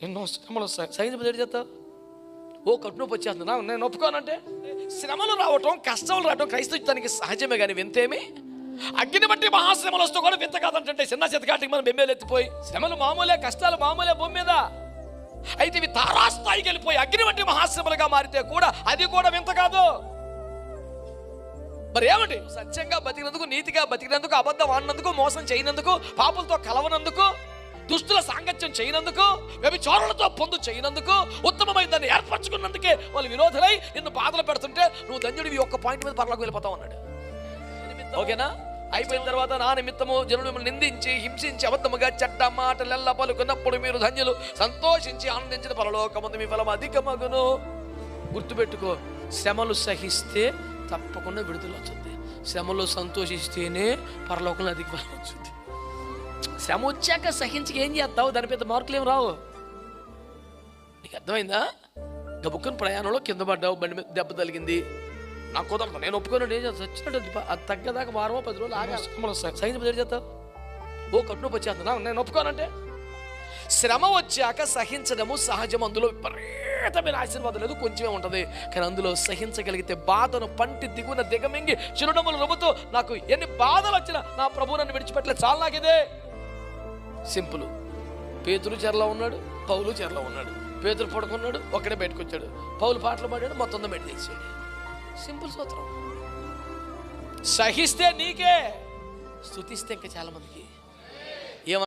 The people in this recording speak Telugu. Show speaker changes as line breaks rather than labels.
ఎన్నో శ్రమలు వస్తాయి, సహించబడి చేస్తావు. ఓ కట్టునొప్పి వచ్చేస్తున్నా, నేను ఒప్పుకోనంటే. శ్రమలు రావటం, కష్టాలు రావటం క్రైస్తవానికి సహజమే, కానీ వింతేమి. అగ్ని బట్టి మహాశ్రమలు వస్తూ కూడా వింత కాదంటే చిన్న చితకాటికి మనం బెమ్మేలు ఎత్తిపోయి. శ్రమలు మామూలే, కష్టాలు మామూలే భూమి మీద. అయితే ఇవి తారాస్థాయికి వెళ్ళిపోయి అగ్ని బట్టి మహాశ్రమలుగా మారితే కూడా అది కూడా వింత కాదు. మరి ఏమండి, సత్యంగా బతికినందుకు, నీతిగా బతికినందుకు, అబద్ధం ఆడినందుకు, మోసం చేయనందుకు, పాపులతో కలవనందుకు, దుస్తుల సాంగత్యం చేయనందుకు, వ్యభిచారులతో పొందు చేయనందుకు, ఉత్తమమైన దాన్ని ఏర్పరచుకున్నందుకే వాళ్ళు విరోధులై నిన్ను బాధలు పెడుతుంటే నువ్వు ధన్యుడివి. ఒక్క పాయింట్ మీద పరలోకి వెళ్ళిపోతావు అన్నాడు. ఓకేనా? అయిపోయిన తర్వాత నా నిమిత్తము జనులు మిమ్మల్ని నిందించి, హింసించి, అబద్ధముగా చెడ్డ మాటలెల్లా పలుకున్నప్పుడు మీరు ధన్యులు, సంతోషించి ఆనందించిన పరలోకమందు మీ ఫలం అధికమగును. గుర్తుపెట్టుకో, శ్రమలు సహిస్తే తప్పకుండా విడుదల వచ్చింది. శ్రమలో సంతోషిస్తేనే పరలోకంలో అధిక ఫలం వచ్చింది. శ్రమ వచ్చాక సహించి ఏం చేస్తావు? దాని పెద్ద మార్కులు ఏం రావు. నీకు అర్థమైందా? గబుక్కుని ప్రయాణంలో కింద పడ్డావు, బండి మీద దెబ్బ తగిలింది, నాకు కుదరదు, నేను ఒప్పుకోను, ఏం చచ్చినట్టు అది తగ్గదాకా 10 రోజులు ఆగా సహించబడి చేస్తావు. ఓ కట్టునొప్పి వచ్చేస్తున్నా, నేను ఒప్పుకోనంటే. శ్రమ వచ్చాక సహించడము సహజం. అందులో విపరీతమైన ఆశీర్వాదం లేదు, కొంచెమే ఉంటుంది. కానీ అందులో సహించగలిగితే బాధను పంటి దిగున దిగమింగి చిరునవ్వులు నవ్వుతూ, నాకు ఎన్ని బాధలు వచ్చినా నా ప్రభువు నన్ను విడిచిపెట్టలేదు, చాలా నాకు ఇదే. సింపుల్. పేతురు చెరలో ఉన్నాడు, పౌలు చెరలో ఉన్నాడు. పేతురు పడుకున్నాడు, ఒక్కడే బయటకు వచ్చాడు. పౌలు పాటలు పాడాడు, మొత్తం బయట తీసాడు. సింపుల్ సూత్రం. సహిస్తే నీకే, స్తుతిస్తే ఇంకా చాలా మందికి.